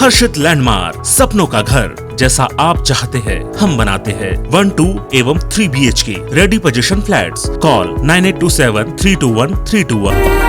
हर्षित landmark, सपनों का घर जैसा आप चाहते हैं हम बनाते हैं। 1, 2 एवं 3 BHK ready position flats. Call 9827321321।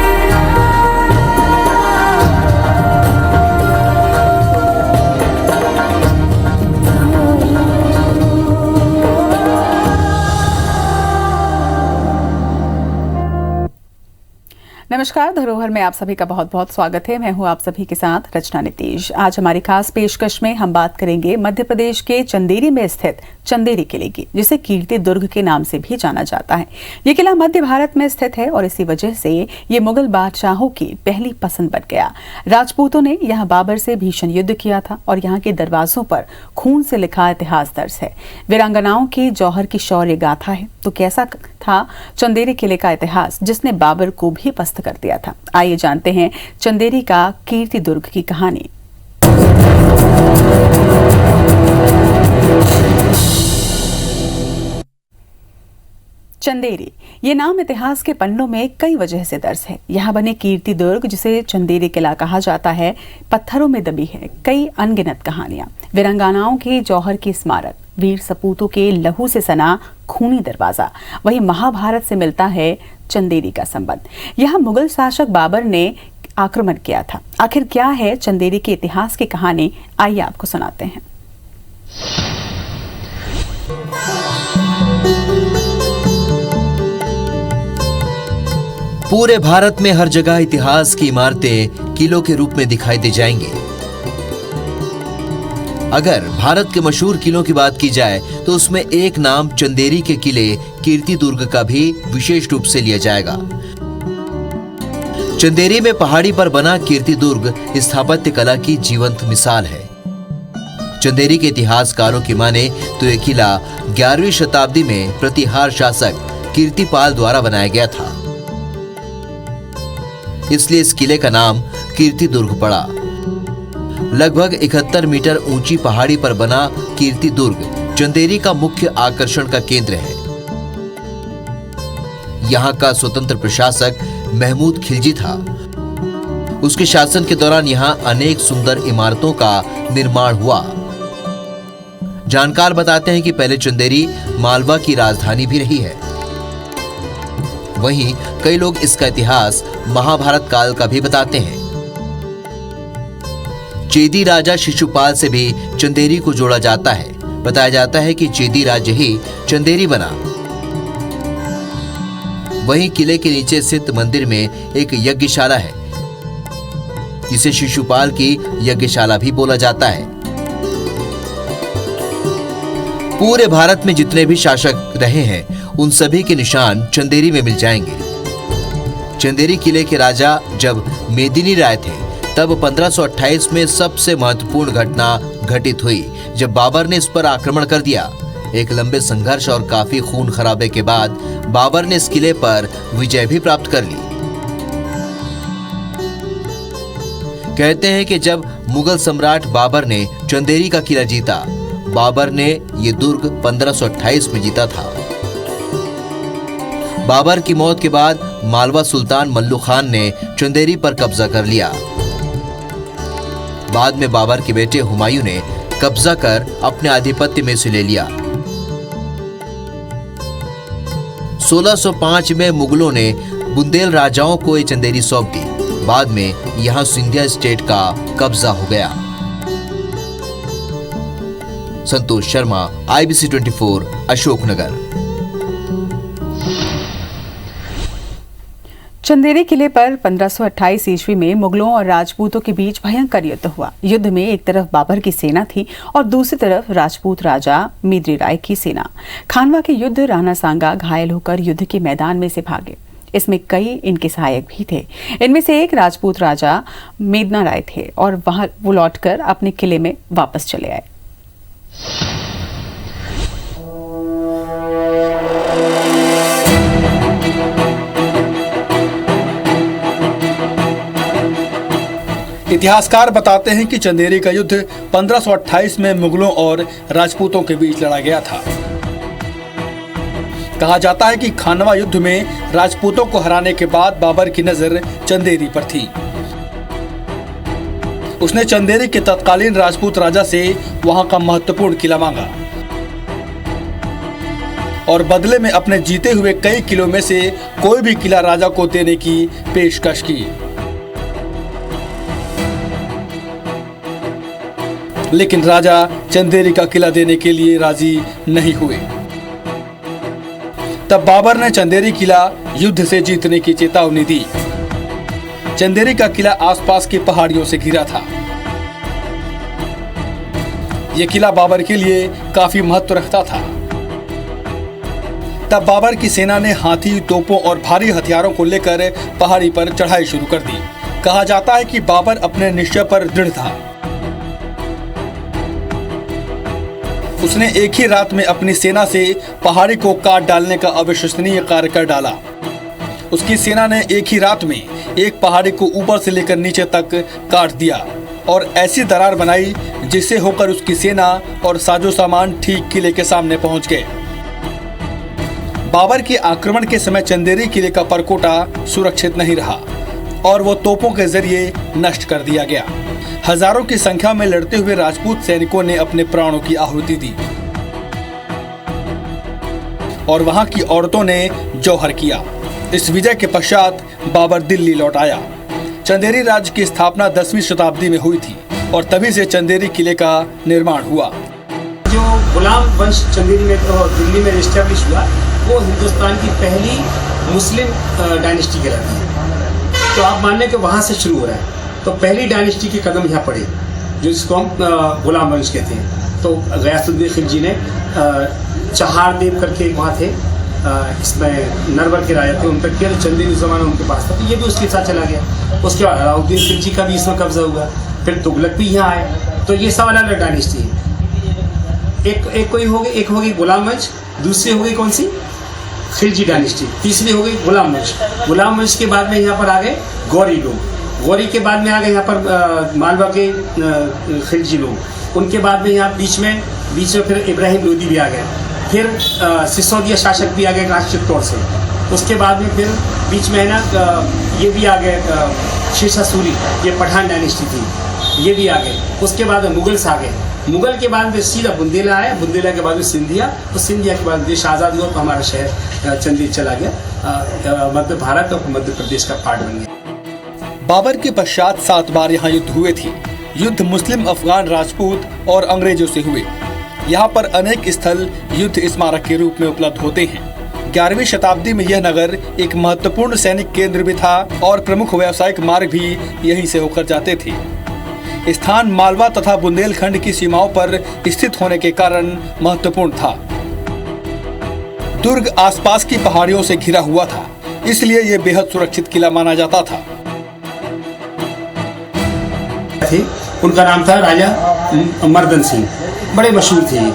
नमस्कार, धरोहर में आप सभी का बहुत बहुत स्वागत है। मैं हूं आप सभी के साथ रचना नीतीश। आज हमारी खास पेशकश में हम बात करेंगे मध्य प्रदेश के चंदेरी में स्थित चंदेरी किले की, जिसे कीर्ति दुर्ग के नाम से भी जाना जाता है। ये किला मध्य भारत में स्थित है और इसी वजह से ये मुगल बादशाहों की पहली पसंद बन गया। राजपूतों ने यहाँ बाबर से भीषण युद्ध किया था और यहाँ के दरवाजों पर खून से लिखा इतिहास दर्ज है। वीरांगनाओं की जौहर की शौर्य गाथा है। तो कैसा था चंदेरी किले का इतिहास, जिसने बाबर को भी पस्त कर दिया था? आइए जानते हैं चंदेरी का कीर्ति दुर्ग की कहानी। चंदेरी, ये नाम इतिहास के पन्नों में कई वजह से दर्ज है। यहाँ बने कीर्ति दुर्ग, जिसे चंदेरी किला कहा जाता है, पत्थरों में दबी है कई अनगिनत कहानियां। वीरांगनाओं के जौहर की स्मारक, वीर सपूतों के लहू से सना खूनी दरवाजा, वही महाभारत से मिलता है चंदेरी का संबंध। यहाँ मुगल शासक बाबर ने आक्रमण किया था। आखिर क्या है चंदेरी के इतिहास की कहानी, आइए आपको सुनाते हैं। पूरे भारत में हर जगह इतिहास की इमारतें किलों के रूप में दिखाई दे जाएंगी। अगर भारत के मशहूर किलों की बात की जाए तो उसमें एक नाम चंदेरी के किले कीर्ति दुर्ग का भी विशेष रूप से लिया जाएगा। चंदेरी में पहाड़ी पर बना कीर्ति दुर्ग स्थापत्य कला की जीवंत मिसाल है। चंदेरी के इतिहासकारों की माने तो यह किला 11वीं शताब्दी में प्रतिहार शासक कीर्तिपाल द्वारा बनाया गया था, इसलिए इस किले का नाम कीर्ति दुर्ग पड़ा। लगभग 71 मीटर ऊंची पहाड़ी पर बना कीर्ति दुर्ग चंदेरी का मुख्य आकर्षण का केंद्र है। यहाँ का स्वतंत्र प्रशासक महमूद खिलजी था। उसके शासन के दौरान यहाँ अनेक सुंदर इमारतों का निर्माण हुआ। जानकार बताते हैं कि पहले चंदेरी मालवा की राजधानी भी रही है। वहीं कई लोग इसका इतिहास महाभारत काल का भी बताते हैं। चेदी राजा शिशुपाल से भी चंदेरी को जोड़ा जाता है। बताया जाता है कि चेदी राज्य ही चंदेरी बना। वहीं किले के नीचे स्थित मंदिर में एक यज्ञशाला है, जिसे शिशुपाल की यज्ञशाला भी बोला जाता है। पूरे भारत में जितने भी शासक रहे हैं उन सभी के निशान चंदेरी में मिल जाएंगे। चंदेरी किले के राजा जब मेदिनी राय थे तब 1528 में सबसे महत्वपूर्ण घटना घटित हुई, जब बाबर ने इस पर आक्रमण कर दिया। एक लंबे संघर्ष और काफी खून खराबे के बाद बाबर ने इस किले पर विजय भी प्राप्त कर ली। कहते हैं कि जब मुगल सम्राट बाबर ने चंदेरी का किला जीता, बाबर ने ये दुर्ग 1528 में जीता था। बाबर की मौत के बाद मालवा सुल्तान मल्लू खान ने चंदेरी पर कब्जा कर लिया। बाद में बाबर के बेटे हुमायूं ने कब्जा कर अपने आधिपत्य में से ले लिया। 1605 में मुगलों ने बुंदेल राजाओं को ये चंदेरी सौंप दी। बाद में यहां सिंधिया स्टेट का कब्जा हो गया। संतोष शर्मा, IBC 24, अशोकनगर। चंदेरी किले पर 1528 ईस्वी में मुगलों और राजपूतों के बीच भयंकर युद्ध हुआ। युद्ध में एक तरफ बाबर की सेना थी और दूसरी तरफ राजपूत राजा मेदिनी राय की सेना। खानवा के युद्ध राणा सांगा घायल होकर युद्ध के मैदान में से भागे। इसमें कई इनके सहायक भी थे। इनमें से एक राजपूत राजा मेदिनी राय थे और वहां वो लौटकर अपने किले में वापस चले आए। इतिहासकार बताते हैं कि चंदेरी का युद्ध 1528 में मुगलों और राजपूतों के बीच लड़ा गया था। कहा जाता है कि खानवा युद्ध में राजपूतों को हराने के बाद बाबर की नजर चंदेरी पर थी। उसने चंदेरी के तत्कालीन राजपूत राजा से वहां का महत्वपूर्ण किला मांगा और बदले में अपने जीते हुए कई किलों में से कोई भी किला राजा को देने की पेशकश की। लेकिन राजा चंदेरी का किला देने के लिए राजी नहीं हुए। तब बाबर ने चंदेरी किला युद्ध से जीतने की चेतावनी दी। चंदेरी का किला आसपास की पहाड़ियों से घिरा था। यह किला बाबर के लिए काफी महत्व रखता था। तब बाबर की सेना ने हाथी, तोपों और भारी हथियारों को लेकर पहाड़ी पर चढ़ाई शुरू कर दी। कहा जाता है कि बाबर अपने निश्चय पर दृढ़ था। उसने एक ही रात में अपनी सेना से पहाड़ी को काट डालने का अविश्वसनीय कार्य कर डाला। उसकी सेना ने एक ही रात में एक पहाड़ी को ऊपर से लेकर नीचे तक काट दिया और ऐसी दरार बनाई जिससे होकर उसकी सेना और साजो सामान ठीक किले के सामने पहुंच गए। बाबर के आक्रमण के समय चंदेरी किले का परकोटा सुरक्षित नहीं रहा और वो तोपों के जरिए नष्ट कर दिया गया। हजारों की संख्या में लड़ते हुए राजपूत सैनिकों ने अपने प्राणों की आहुति दी और वहां की औरतों ने जौहर किया। इस विजय के पश्चात बाबर दिल्ली लौट आया। चंदेरी राज्य की स्थापना 10वीं शताब्दी में हुई थी और तभी से चंदेरी किले का निर्माण हुआ। जो गुलाम वंश चंदेरी में दिल्ली में एस्टेब्लिश हुआ वो हिंदुस्तान की पहली मुस्लिम डायनेस्टी कहलाती है। तो आप मान लें कि वहाँ से शुरू हो रहा है। तो पहली डायनेस्टी के कदम यहाँ पड़े जो इसको हम गुलाम वंश कहते हैं। तो गयासुद्दीन खिलजी ने चहारदेव करके वहाँ थे, इसमें नरवर के राजा थे, उन पर किया। चंदेरी ज़माना उनके पास था, तो ये भी उसके साथ चला गया। उसके बाद अलाउद्दीन खिलजी का भी इसमें कब्जा हुआ, फिर तुगलक भी यहाँ आए। तो ये सब अलग अलग डायनेस्टी है। एक होगी गुलाम वंश, दूसरी हो गई कौन सी, खिलजी डायनेस्टी, तीसरी हो गई गुलाम वंश। गुलाम वंश के बाद में यहाँ पर आ गए गौरी लोग, गौरी के बाद में आ गए यहाँ पर मालवा के खिलजी लोग। उनके बाद में यहाँ बीच में फिर इब्राहिम लोदी भी आ गए, फिर सिसोदिया शासक भी आ गए राष्ट्रीय तौर से। उसके बाद में फिर बीच में है ना ये भी आ गए शेरशाह सूरी, ये पठान डायनेस्टी थी, ये भी आ गए। उसके बाद मुगल्स आ गए। मुगल के बाद में सीधा बुंदेला आया, बुंदेला के बाद में सिंधिया, तो सिंधिया के बाद देश आज़ाद हुआ तो हमारा शहर चंदेरी चला गया, मध्य भारत और मध्य प्रदेश का पार्ट बन गया। बाबर के पश्चात 7 बार यहाँ युद्ध हुए थे। युद्ध मुस्लिम, अफगान, राजपूत और अंग्रेजों से हुए। यहाँ पर अनेक स्थल युद्ध स्मारक के रूप में उपलब्ध होते हैं। 11वीं शताब्दी में यह नगर एक महत्वपूर्ण सैनिक केंद्र भी था और प्रमुख व्यावसायिक मार्ग भी यहीं से होकर जाते थे। स्थान मालवा तथा बुंदेलखंड की सीमाओं पर स्थित होने के कारण महत्वपूर्ण था। दुर्ग आसपास की पहाड़ियों से घिरा हुआ था, इसलिए यह बेहद सुरक्षित किला माना जाता था। उनका नाम था राजा मर्दन सिंह, बड़े मशहूर थे।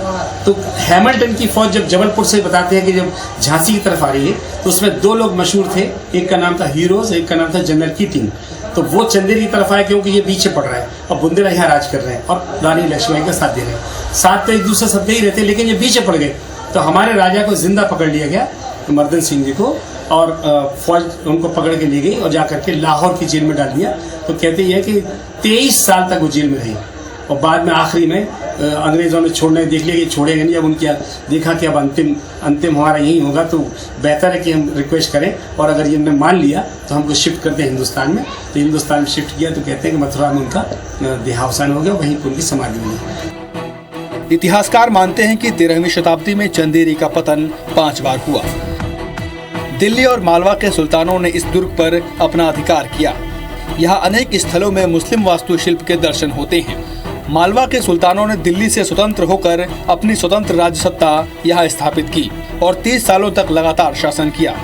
तो हैमिल्टन की फौज जब जबलपुर से बताते हैं कि जब झांसी की तरफ आ रही है तो उसमें 2 लोग मशहूर थे, एक का नाम था हीरोज, एक का नाम था जनरल कीटिंग। तो वो चंदेरी की तरफ आए क्योंकि ये पीछे पड़ रहा है और बुंदेला यहाँ राज कर रहे हैं और रानी लक्ष्मीबाई का साथ दे रहे हैं। साथ तो एक दूसरे सब ही रहते, लेकिन ये पीछे पड़ गए। तो हमारे राजा को जिंदा पकड़ लिया गया, मर्दन सिंह जी को, और फौज उनको पकड़ के ले गई और जा करके लाहौर की जेल में डाल दिया। तो कहते हैं कि 23 साल तक वो जेल में रही और बाद में आखिरी में अंग्रेज़ों ने छोड़ने देख लिया कि छोड़ेंगे नहीं। अब उनकी देखा कि अब अंतिम हमारा यही होगा, तो बेहतर है कि हम रिक्वेस्ट करें और अगर इन्होंने मान लिया तो हमको शिफ्ट करते हैं हिंदुस्तान में। तो हिंदुस्तान में शिफ्ट किया तो कहते हैं कि मथुरा में उनका देहावसान हो गया, वहीं पर उनकी समाधि हुई। इतिहासकार मानते हैं कि 13वीं शताब्दी में चंदेरी का पतन 5 बार हुआ। दिल्ली और मालवा के सुल्तानों ने इस दुर्ग पर अपना अधिकार किया। यहाँ अनेक स्थलों में मुस्लिम वास्तुशिल्प के दर्शन होते हैं। मालवा के सुल्तानों ने दिल्ली से स्वतंत्र होकर अपनी स्वतंत्र राज्य सत्ता यहाँ स्थापित की और 30 सालों तक लगातार शासन किया।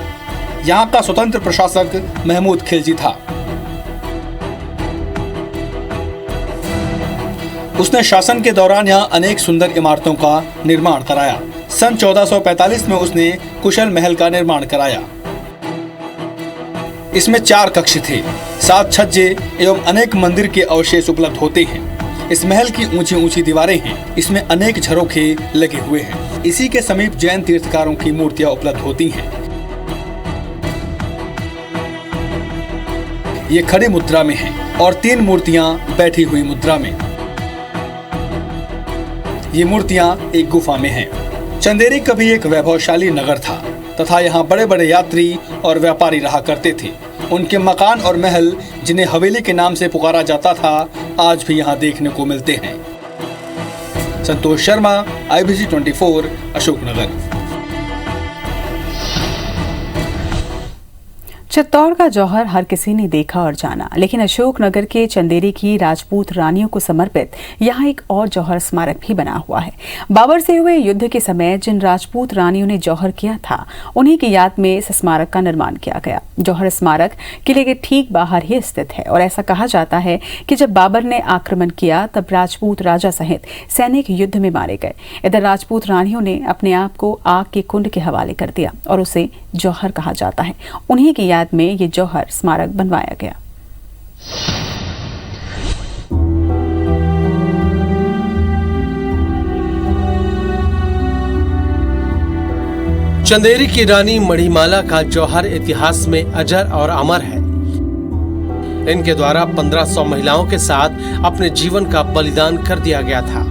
यहाँ का स्वतंत्र प्रशासक महमूद खिलजी था। उसने शासन के दौरान यहाँ अनेक सुंदर इमारतों का निर्माण कराया। सन 1445 में उसने कुशल महल का निर्माण कराया। इसमें 4 कक्ष थे, 7 छज्जे एवं अनेक मंदिर के अवशेष उपलब्ध होते हैं। इस महल की ऊंची ऊंची दीवारें हैं, इसमें अनेक झरोखे लगे हुए हैं। इसी के समीप जैन तीर्थकारों की मूर्तियां उपलब्ध होती हैं। ये खड़ी मुद्रा में हैं और 3 मूर्तियां बैठी हुई मुद्रा में। ये मूर्तियां एक गुफा में हैं। चंदेरी कभी एक वैभवशाली नगर था तथा यहाँ बड़े बड़े यात्री और व्यापारी रहा करते थे। उनके मकान और महल, जिन्हें हवेली के नाम से पुकारा जाता था, आज भी यहाँ देखने को मिलते हैं। संतोष शर्मा, IBC 24, अशोकनगर। चित्तौड़ का जौहर हर किसी ने देखा और जाना, लेकिन अशोकनगर के चंदेरी की राजपूत रानियों को समर्पित यहाँ एक और जौहर स्मारक भी बना हुआ है। बाबर से हुए युद्ध के समय जिन राजपूत रानियों ने जौहर किया था, उन्हीं की याद में इस स्मारक का निर्माण किया गया। जौहर स्मारक किले के ठीक बाहर ही स्थित है और ऐसा कहा जाता है कि जब बाबर ने आक्रमण किया तब राजपूत राजा सहित सैनिक युद्ध में मारे गए। इधर राजपूत रानियों ने अपने आप को आग के कुंड के हवाले कर दिया और उसे जौहर कहा जाता है। उन्हीं की याद में ये जौहर स्मारक बनवाया गया। चंदेरी की रानी मणिमाला का जौहर इतिहास में अजर और अमर है। इनके द्वारा 1500 महिलाओं के साथ अपने जीवन का बलिदान कर दिया गया था।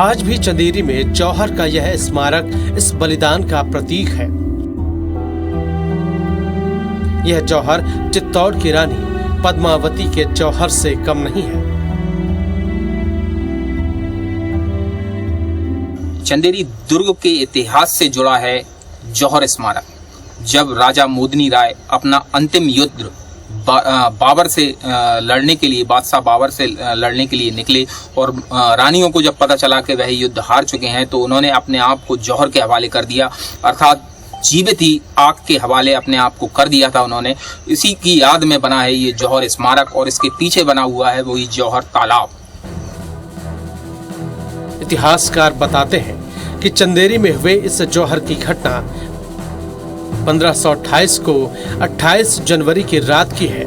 आज भी चंदेरी में जौहर का यह स्मारक इस बलिदान का प्रतीक है। यह जौहर चित्तौड़ की रानी पद्मावती के जौहर से कम नहीं है। चंदेरी दुर्ग के इतिहास से जुड़ा है जौहर स्मारक। जब राजा मोदनी राय अपना अंतिम युद्ध बाबर से लड़ने के लिए, बादशाह बाबर से लड़ने के लिए निकले और रानियों को जब पता चला कि वह युद्ध हार चुके हैं, तो उन्होंने अपने आप को जौहर के हवाले कर दिया, अर्थात जीवित ही आग के हवाले अपने आप को कर दिया था उन्होंने। इसी की याद में बना है ये जौहर स्मारक और इसके पीछे बना हुआ है वही जौहर तालाब। इतिहासकार बताते हैं कि चंदेरी में हुए इस जौहर की घटना 1528 को 28 जनवरी की रात की है,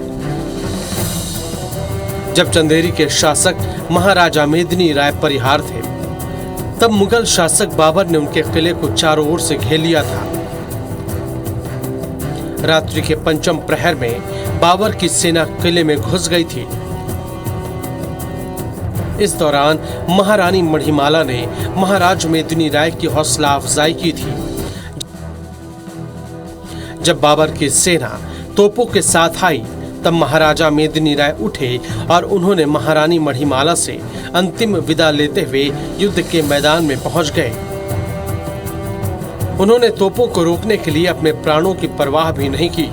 जब चंदेरी के शासक महाराजा मेदिनी राय परिहार थे। तब मुगल शासक बाबर ने उनके किले को चारों ओर से घेर लिया था। रात्रि के पंचम प्रहर में बाबर की सेना किले में घुस गई थी। इस दौरान महारानी मणिमाला ने महाराज मेदिनी राय की हौसला अफजाई की थी। जब बाबर की सेना तोपों के साथ आई, तब महाराजा मेदिनी राय उठे और उन्होंने महारानी मणिमाला से अंतिम विदा लेते हुए युद्ध के मैदान में पहुंच गए। उन्होंने तोपों को रोकने के लिए अपने प्राणों की परवाह भी नहीं की।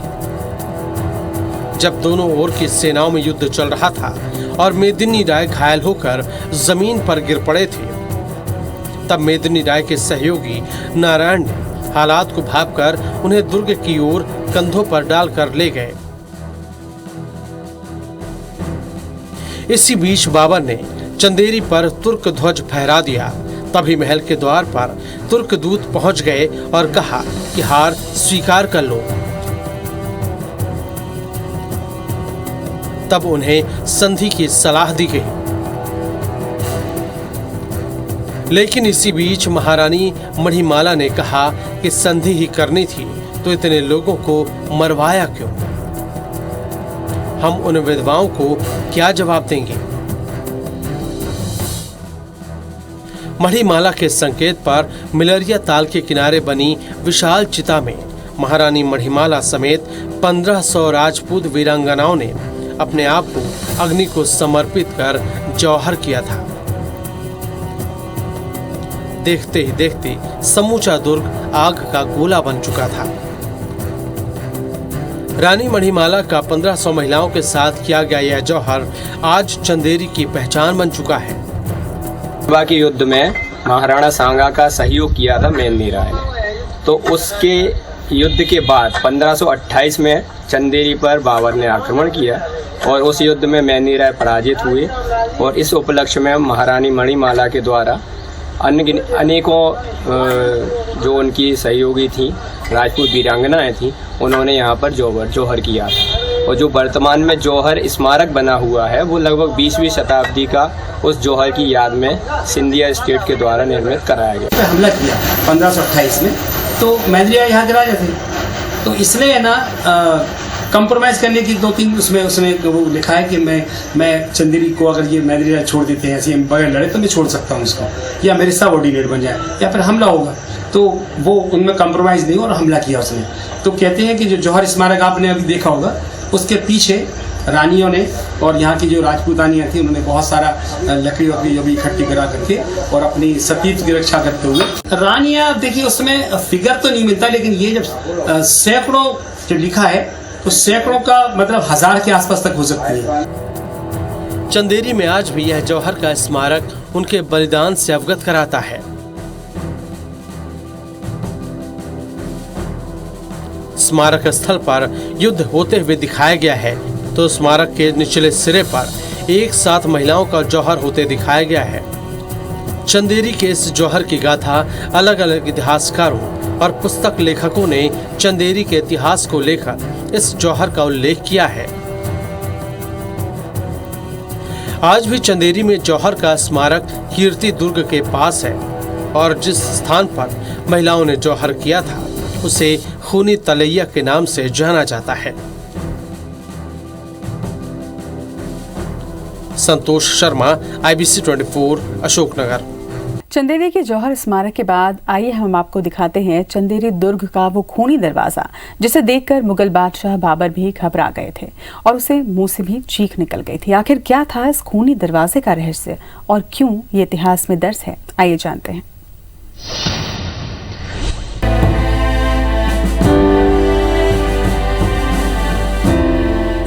जब दोनों ओर की सेनाओं में युद्ध चल रहा था और मेदिनी राय घायल होकर जमीन पर गिर पड़े थे, तब मेदिनी राय के सहयोगी नारायण ने हालात को भांपकर उन्हें दुर्ग की ओर कंधों पर डालकर ले गए। इसी बीच बाबर ने चंदेरी पर तुर्क ध्वज फहरा दिया। तभी महल के द्वार पर तुर्क दूत पहुंच गए और कहा कि हार स्वीकार कर लो। तब उन्हें संधि की सलाह दी गई। लेकिन इसी बीच महारानी मणिमाला ने कहा कि संधि ही करनी थी तो इतने लोगों को मरवाया क्यों? हम उन विधवाओं को क्या जवाब देंगे? मणिमाला के संकेत पर मिलरिया ताल के किनारे बनी विशाल चिता में महारानी मणिमाला समेत 1500 राजपूत वीरांगनाओं ने अपने आप को अग्नि को समर्पित कर जौहर किया था। देखते ही देखते समूचा दुर्ग आग का गोला बन चुका था। रानी मणिमाला का 1500 महिलाओं के साथ किया गया यह जौहर आज चंदेरी की पहचान बन चुका है। के युद्ध में महाराणा सांगा का सहयोग किया था मेदिनी राय ने, तो उसके युद्ध के बाद 1528 में चंदेरी पर बाबर ने आक्रमण किया और उस युद्ध में मेदिनी राय पराजित हुए और इस उपलक्ष्य में महारानी मणिमाला के द्वारा अनेकों जो उनकी सहयोगी थी, राजपूत वीरांगनाएं थी, उन्होंने यहाँ पर जौहर किया था। और जो वर्तमान में जौहर स्मारक बना हुआ है वो लगभग 20वीं शताब्दी का उस जौहर की याद में सिंधिया स्टेट के द्वारा निर्मित कराया गया। हमला किया 1528 में, तो मेदिनी राय यहाँ के राजा थे, तो इसलिए ना कंप्रोमाइज करने की 2-3 उसमें उसने वो लिखा है कि मैं चंदेरी को अगर ये मेदिनी राय छोड़ देते हैं ऐसे हम बगैर लड़े तो मैं छोड़ सकता हूँ इसको, या मेरे सबऑर्डिनेट बन जाए, या फिर हमला होगा। तो वो उनमें कंप्रोमाइज़ नहीं और हमला किया उसने। तो कहते हैं कि जो जौहर स्मारक आपने अभी देखा होगा उसके पीछे रानियों ने और यहाँ की जो राजपूतानियाँ थी उन्होंने बहुत सारा लकड़ी वकड़ी जो भी इकट्ठी करा करके और अपनी सतीत्व की रक्षा करते हुए रानियाँ, देखिए उसमें फिगर तो नहीं मिलता, लेकिन ये जब सैकड़ों जो लिखा है तो सैकड़ों का मतलब 1000 के आसपास तक हो सकती है। चंदेरी में आज भी यह जौहर का स्मारक उनके बलिदान से अवगत कराता है। स्मारक स्थल पर युद्ध होते हुए दिखाया गया है तो स्मारक के निचले सिरे पर एक साथ महिलाओं का जौहर होते दिखाया गया है। चंदेरी के इस जौहर की गाथा अलग अलग इतिहासकारों और पुस्तक लेखकों ने चंदेरी के इतिहास को लेकर इस जौहर का उल्लेख किया है। आज भी चंदेरी में जौहर का स्मारक कीर्ति दुर्ग के पास है और जिस स्थान पर महिलाओं ने जौहर किया था उसे खूनी तलैया के नाम से जाना जाता है। संतोष शर्मा, IBC 24, अशोकनगर। चंदेरी के जौहर स्मारक के बाद आइए हम आपको दिखाते हैं चंदेरी दुर्ग का वो खूनी दरवाजा जिसे देखकर मुगल बादशाह बाबर भी घबरा गए थे और उसे मुंह से भी चीख निकल गई थी। आखिर क्या था इस खूनी दरवाजे का रहस्य और क्यों ये इतिहास में दर्ज है, आइए जानते हैं।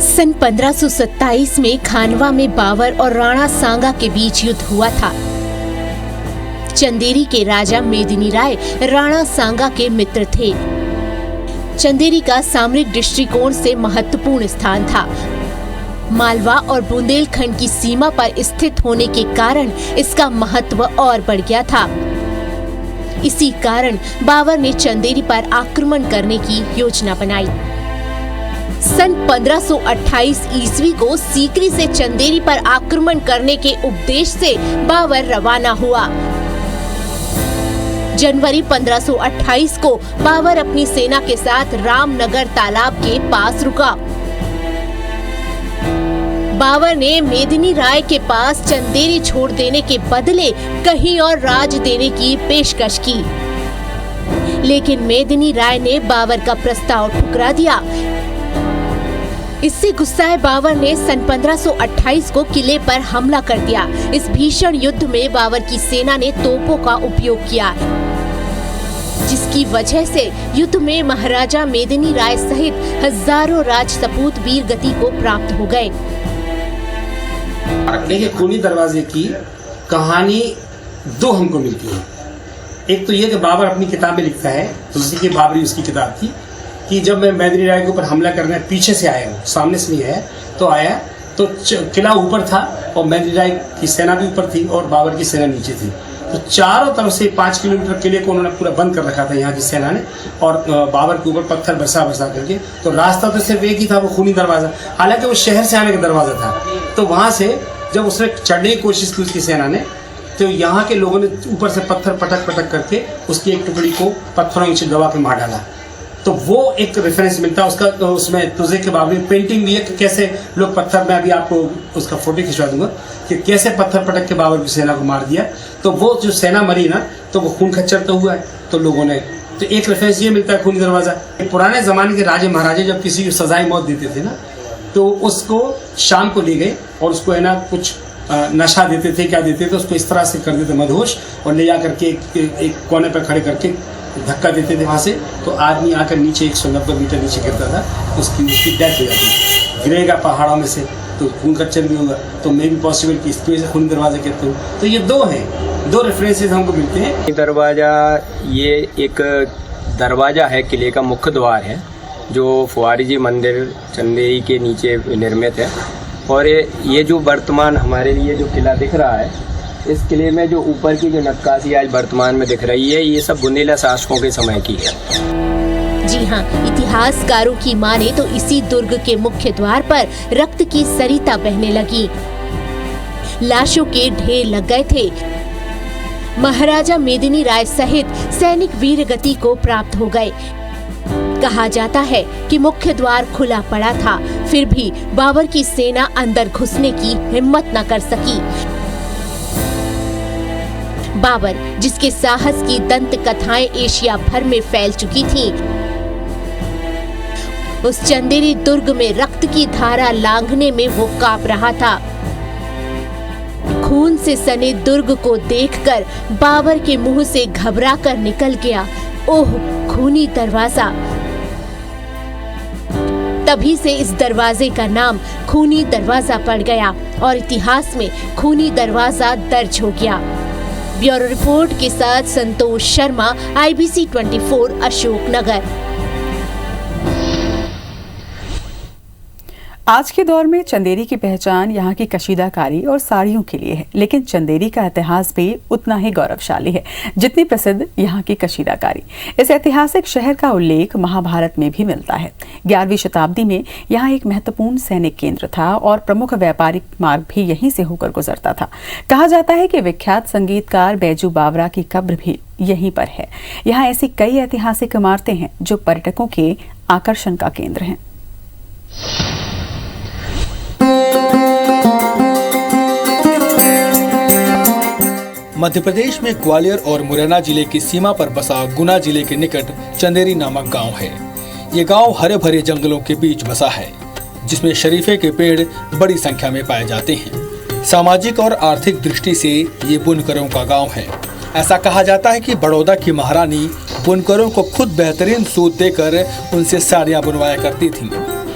सन 1527 में खानवा में बाबर और राणा सांगा के बीच युद्ध हुआ था। चंदेरी के राजा मेदिनी राय राणा सांगा के मित्र थे। चंदेरी का सामरिक दृष्टिकोण से महत्वपूर्ण स्थान था। मालवा और बुंदेलखंड की सीमा पर स्थित होने के कारण इसका महत्व और बढ़ गया था। इसी कारण बाबर ने चंदेरी पर आक्रमण करने की योजना बनाई। सन 1528 ईस्वी को सीकरी से चंदेरी पर आक्रमण करने के उद्देश्य से बाबर रवाना हुआ। जनवरी 1528 को बाबर अपनी सेना के साथ रामनगर तालाब के पास रुका। बाबर ने मेदिनी राय के पास चंदेरी छोड़ देने के बदले कहीं और राज देने की पेशकश की, लेकिन मेदिनी राय ने बाबर का प्रस्ताव ठुकरा दिया। इससे गुस्साए बाबर ने सन 1528 को किले पर हमला कर दिया। इस भीषण युद्ध में बाबर की सेना ने तोपों का उपयोग किया, जिसकी वजह से युद्ध में महाराजा मेदिनी राय सहित हजारों राजसपूत वीर गति को प्राप्त हो गए। देखिए, खूनी दरवाजे की कहानी 2 हमको मिलती है। एक तो ये कि बाबर अपनी किताब में लिखता है, तुलसी की बाबरी उसकी किताब थी, कि जब मैं मेदिनी राय के ऊपर हमला करने पीछे से आया हूँ, सामने से नहीं आया, तो आया तो किला ऊपर था और मेदिनी राय की सेना भी ऊपर थी और बाबर की सेना नीचे थी। तो चारों तरफ से 5 किलोमीटर किले को उन्होंने पूरा बंद कर रखा था यहाँ की सेना ने, और बाबर के ऊपर पत्थर बरसा करके। तो रास्ता तो सिर्फ एक ही था, वो खूनी दरवाज़ा। हालांकि वो शहर से आने का दरवाज़ा था। तो वहाँ से जब उसने चढ़ने की कोशिश की उसकी सेना ने, तो यहाँ के लोगों ने ऊपर से पत्थर पटक करके उसकी एक टुकड़ी को पत्थरों नीचे दबा के मार डाला। तो वो एक रेफरेंस मिलता है उसका। तो उसमें तुझे के बाबरी पेंटिंग भी है कि कैसे लोग पत्थर में, अभी आपको उसका फोटो खिंचवा दूंगा कि कैसे पत्थर पटक के बाबर की सेना को मार दिया। तो वो जो सेना मरी ना, तो वो खून खच्चर तो हुआ है। तो लोगों ने, तो एक रेफरेंस ये मिलता है खूनी दरवाजा। पुराने जमाने के राजे महाराजे जब किसी को सजाए मौत देते थे ना, तो उसको शाम को ले गए और उसको है ना कुछ नशा देते थे, क्या देते थे, उसको इस तरह से कर देते मदहोश, और ले जा करके एक कोने पर खड़े करके धक्का देते थे वहाँ से। तो आदमी आकर नीचे 190 मीटर नीचे गिरता था, उसकी डेथ हो जाती। गिरेगा पहाड़ों में से तो खून खच्चर भी होगा। तो मे भी पॉसिबल कि इसकी वजह से खूनी दरवाजा कहते हो। तो ये 2 हैं, 2 रेफरेंसेस हमको मिलते हैं। दरवाजा, ये एक दरवाजा है, किले का मुख्य द्वार है जो फुआरी जी मंदिर चंदेरी के नीचे निर्मित है। और ये जो वर्तमान हमारे लिए जो किला दिख रहा है, इस किले में जो ऊपर की जो नक्काशी आज वर्तमान में दिख रही है, ये सब बुंदेला शासकों के समय की है। जी हाँ, इतिहासकारों की माने तो इसी दुर्ग के मुख्य द्वार पर रक्त की सरिता बहने लगी। लाशों के ढेर लग गए थे। महाराजा मेदिनी राय सहित सैनिक वीर गति को प्राप्त हो गए। कहा जाता है कि मुख्य द्वार खुला पड़ा था, फिर भी बाबर की सेना अंदर घुसने की हिम्मत न कर सकी। बाबर, जिसके साहस की दंत कथाएं एशिया भर में फैल चुकी थीं, उस चंदेरी दुर्ग में रक्त की धारा लांघने में वो कांप रहा था। खून से सने दुर्ग को देखकर बाबर के मुंह से घबरा कर निकल गया, ओह खूनी दरवाजा। तभी से इस दरवाजे का नाम खूनी दरवाजा पड़ गया और इतिहास में खूनी दरवाजा दर्ज हो गया। ब्यूरो रिपोर्ट के साथ संतोष शर्मा, IBC 24 अशोकनगर। आज के दौर में चंदेरी की पहचान यहाँ की कशीदाकारी और साड़ियों के लिए है, लेकिन चंदेरी का इतिहास भी उतना ही गौरवशाली है जितनी प्रसिद्ध यहाँ की कशीदाकारी। इस ऐतिहासिक शहर का उल्लेख महाभारत में भी मिलता है। 11वीं शताब्दी में यहाँ एक महत्वपूर्ण सैनिक केंद्र था और प्रमुख व्यापारिक मार्ग भी यहीं से होकर गुजरता था। कहा जाता है कि विख्यात संगीतकार बैजू बावरा की कब्र भी यहीं पर है। यहाँ ऐसी कई ऐतिहासिक इमारतें हैं जो पर्यटकों के आकर्षण का केंद्र हैं। मध्य प्रदेश में ग्वालियर और मुरैना जिले की सीमा पर बसा गुना जिले के निकट चंदेरी नामक गांव है। ये गांव हरे भरे जंगलों के बीच बसा है, जिसमें शरीफे के पेड़ बड़ी संख्या में पाए जाते हैं। सामाजिक और आर्थिक दृष्टि से ये बुनकरों का गांव है। ऐसा कहा जाता है कि बड़ौदा की महारानी बुनकरों को खुद बेहतरीन सूत देकर उनसे साड़ियां बुनवाया करती थीं।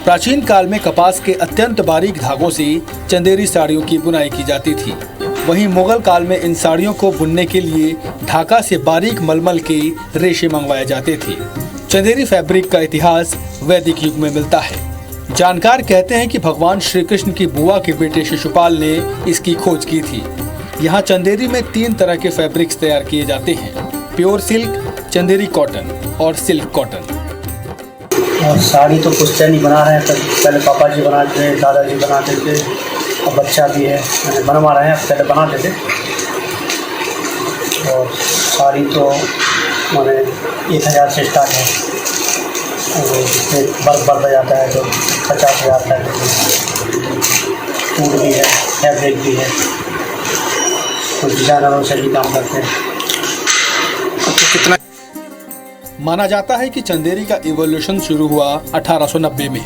प्राचीन काल में कपास के अत्यंत बारीक धागों से चंदेरी साड़ियों की बुनाई की जाती थी। वहीं मुगल काल में इन साड़ियों को बुनने के लिए ढाका से बारीक मलमल के रेशे मंगवाए जाते थे। चंदेरी फैब्रिक का इतिहास वैदिक युग में मिलता है। जानकार कहते हैं कि भगवान श्री कृष्ण की बुआ के बेटे शिशुपाल ने इसकी खोज की थी। यहाँ चंदेरी में 3 तरह के फैब्रिक्स तैयार किए जाते हैं: प्योर सिल्क, चंदेरी कॉटन और सिल्क कॉटन। और साड़ी तो पुश्तैनी बना रहे हैं, पहले पापा जी बनाते थे, दादाजी बनाते थे, अब बच्चा भी है बनवा रहे हैं, पहले बनाते थे। और साड़ी तो मैंने 1000 से स्टार्ट है, बर्फ बढ़ जाता है तो 50,000 तक। फूड भी है, फैब्रिक भी है, कुछ डिजाइनरों से भी काम करते हैं। कितना माना जाता है कि चंदेरी का इवोल्यूशन शुरू हुआ 1890 में,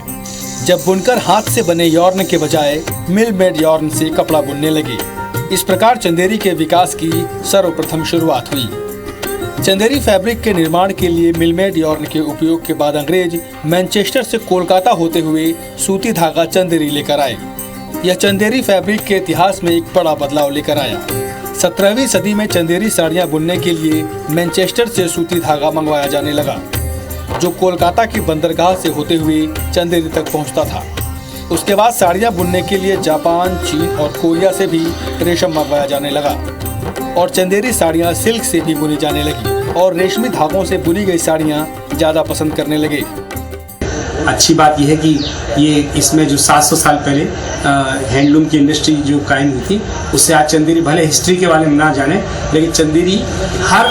जब बुनकर हाथ से बने यॉर्न के बजाय मिल मेड यॉर्न से कपड़ा बुनने लगे। इस प्रकार चंदेरी के विकास की सर्वप्रथम शुरुआत हुई। चंदेरी फैब्रिक के निर्माण के लिए मिल मेड यॉर्न के उपयोग के बाद अंग्रेज मैनचेस्टर से कोलकाता होते हुए सूती धागा चंदेरी लेकर आए। यह चंदेरी फैब्रिक के इतिहास में एक बड़ा बदलाव लेकर आया। 17वीं सदी में चंदेरी साड़ियाँ बुनने के लिए मैनचेस्टर से सूती धागा मंगवाया जाने लगा, जो कोलकाता की बंदरगाह से होते हुए चंदेरी तक पहुंचता था। उसके बाद साड़ियाँ बुनने के लिए जापान, चीन और कोरिया से भी रेशम मंगवाया जाने लगा और चंदेरी साड़ियाँ सिल्क से भी बुनी जाने लगी और रेशमी धागों से बुनी गई साड़ियाँ ज़्यादा पसंद करने लगे। अच्छी बात यह है कि ये इसमें जो 700 साल पहले हैंडलूम की इंडस्ट्री जो कायम हुई थी, उससे आज चंदेरी भले हिस्ट्री के बारे में ना जाने, लेकिन चंदेरी हर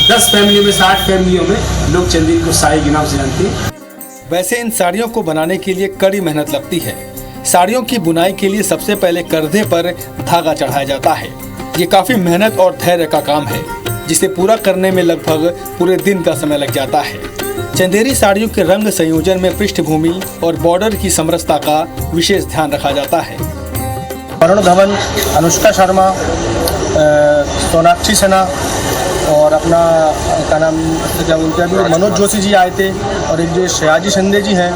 10 फैमिलियों में से 8 फैमिलियों में लोग चंदेरी को साड़ी के नाम से जानते हैं। वैसे इन साड़ियों को बनाने के लिए कड़ी मेहनत लगती है। साड़ियों की बुनाई के लिए सबसे पहले कंधे पर धागा चढ़ाया जाता है। ये काफी मेहनत और धैर्य का काम है, जिसे पूरा करने में लगभग पूरे दिन का समय लग जाता है। चंदेरी साड़ियों के रंग संयोजन में पृष्ठभूमि और बॉर्डर की समरसता का विशेष ध्यान रखा जाता है। वरुण धवन, अनुष्का शर्मा, सोनाक्षी सिन्हा और अपना क्या नाम क्या बोलते हैं मनोज जोशी जी आए थे, और एक जो श्रेयाजी शिंदे जी हैं।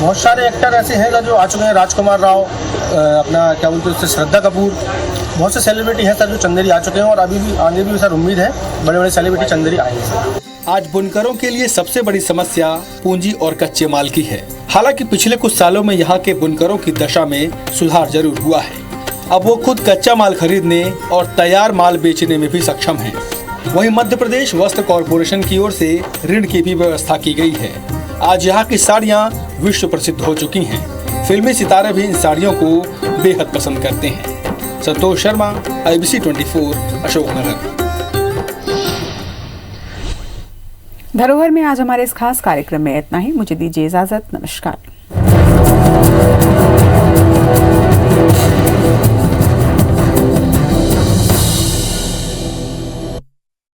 बहुत सारे एक्टर ऐसे हैं जो आ चुके हैं, राजकुमार राव, अपना क्या बोलते हैं श्रद्धा कपूर, बहुत से सेलिब्रिटी हैं सर जो चंदेरी आ चुके हैं और अभी भी आगे भी सर उम्मीद है बड़े बड़े सेलिब्रिटी चंदेरी आएंगे। आज बुनकरों के लिए सबसे बड़ी समस्या पूंजी और कच्चे माल की है। हालांकि पिछले कुछ सालों में यहाँ के बुनकरों की दशा में सुधार जरूर हुआ है। अब वो खुद कच्चा माल खरीदने और तैयार माल बेचने में भी सक्षम हैं। वहीं मध्य प्रदेश वस्त्र कॉरपोरेशन की ओर से ऋण की भी व्यवस्था की गई है। आज यहाँ की साड़ियाँ विश्व प्रसिद्ध हो चुकी हैं। फिल्मी सितारे भी इन साड़ियों को बेहद पसंद करते हैं। संतोष शर्मा, IBC 24 अशोकनगर। धरोहर में आज हमारे इस खास कार्यक्रम में इतना ही। मुझे दीजिए इजाजत। नमस्कार।